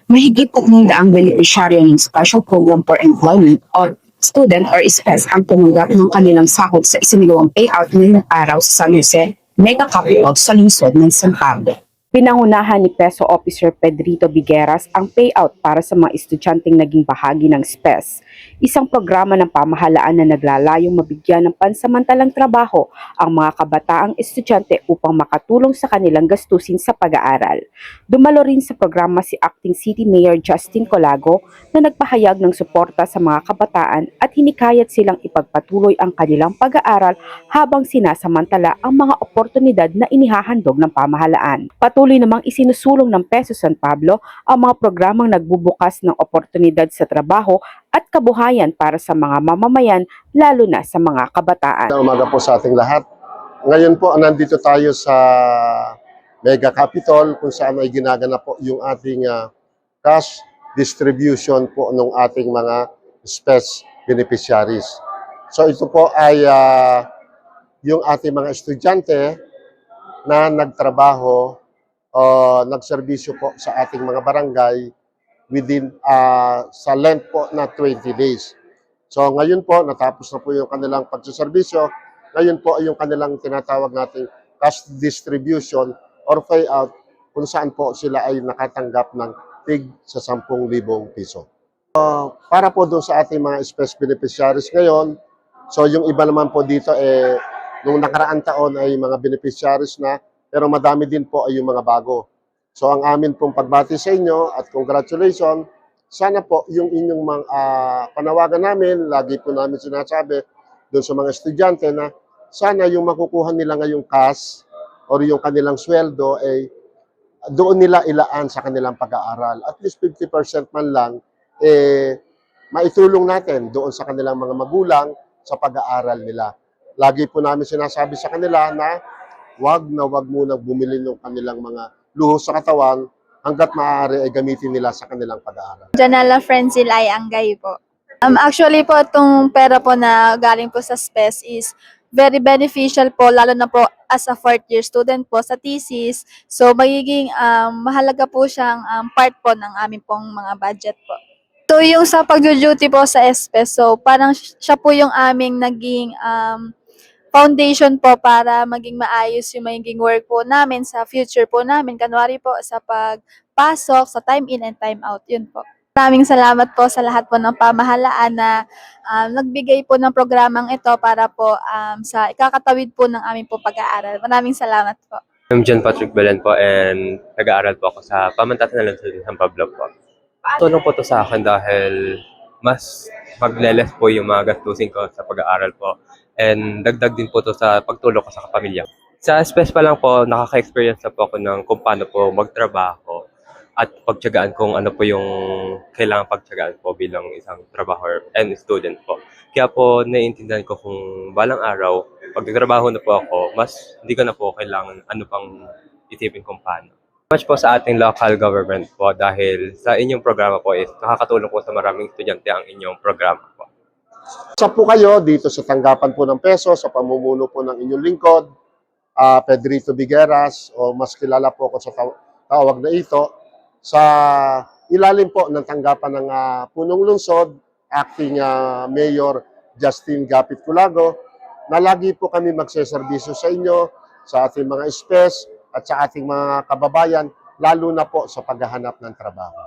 Mahigit 300 beneficiaryo ng Special Program for Employment o student or SPES ang tumanggap ng kanilang sahod sa isinagawang payout ngayong araw sa San Jose Mega Capital sa lungsod ng San Pablo. Pinangunahan ni Peso Officer Pedrito Bigueras ang payout para sa mga estudyanteng naging bahagi ng SPES, isang programa ng pamahalaan na naglalayong mabigyan ng pansamantalang trabaho ang mga kabataang estudyante upang makatulong sa kanilang gastusin sa pag-aaral. Dumalo rin sa programa si Acting City Mayor Justin Colago na nagpahayag ng suporta sa mga kabataan at hinikayat silang ipagpatuloy ang kanilang pag-aaral habang sinasamantala ang mga oportunidad na inihahandog ng pamahalaan. Patuloy namang isinusulong ng Peso San Pablo ang mga programang nagbubukas ng oportunidad sa trabaho at kabuhayan para sa mga mamamayan, lalo na sa mga kabataan. Umaga po sa ating lahat. Ngayon po, nandito tayo sa Mega Capitol kung saan ay ginaganap po yung ating cash distribution po ng ating mga SPES beneficiaries. So ito po ay yung ating mga estudyante na nagtrabaho o nagserbisyo po sa ating mga barangay within sa length po na 20 days. So ngayon po, natapos na po yung kanilang pagsaserbisyo. Ngayon po ay yung kanilang tinatawag nating cash distribution or payout kung saan po sila ay nakatanggap ng tig sa 10,000 piso. Para po doon sa ating mga SPES beneficiaries ngayon, so yung iba naman po dito nung nakaraan taon ay mga beneficiaries na, pero madami din po ay yung mga bago. So ang amin pong pagbati sa inyo at congratulations. Sana po yung inyong mga panawagan namin, lagi po namin sinasabi doon sa mga estudyante na sana yung makukuha nila ngayong cash or yung kanilang sweldo ay doon nila ilaan sa kanilang pag-aaral. At least 50% man lang maitulong natin doon sa kanilang mga magulang sa pag-aaral nila. Lagi po namin sinasabi sa kanila na wag munang bumili ng kanilang mga luho sa katawan hanggat maaari ay gamitin nila sa kanilang pag-aaral. Janela Frenzil ay Anggay po. Actually po, itong pera po na galing po sa SPES is very beneficial po, lalo na po as a fourth year student po sa thesis. So, magiging mahalaga po siyang part po ng aming pong mga budget po. So, yung sa pag-duty po sa SPES, so parang siya po yung aming naging foundation po para maging maayos yung magiging work po namin sa future po namin. Kanwari po sa pagpasok, sa time in and time out. Yun po. Maraming salamat po sa lahat po ng pamahalaan na nagbigay po ng programang ito para po sa ikakatawid po ng aming po pag-aaral. Maraming salamat po. I'm John Patrick Belen po and nag-aaral po ako sa Pamantatan ng Lungsod ng San Pablo po. Tulong po to sa akin dahil mas magleles po yung mga gastusin ko sa pag-aaral po and dagdag din po to sa pagtulong ko sa pamilya. Sa SPES pa lang po, nakaka-experience na po ako ng kung paano po magtrabaho at pagtiyagaan kung ano po yung kailangan pagtiyagaan po bilang isang trabahador and student po. Kaya po naiintindihan ko kung balang araw, pag nagtrabaho na po ako, mas hindi ko na po kailangan ano pang isipin kung paano. Much po sa ating local government po dahil sa inyong programa po is nakakatulong po sa maraming estudyante ang inyong programa po. Isa po kayo dito sa tanggapan po ng Peso sa pamumuno po ng inyong lingkod, Pedrito Bigueras, o mas kilala po ako sa tawag na ito, sa ilalim po ng tanggapan ng Punong Lungsod, Acting Mayor Justin Gapit Colago, na lagi po kami magseserbisyo sa inyo, sa ating mga SPES at sa ating mga kababayan, lalo na po sa paghahanap ng trabaho.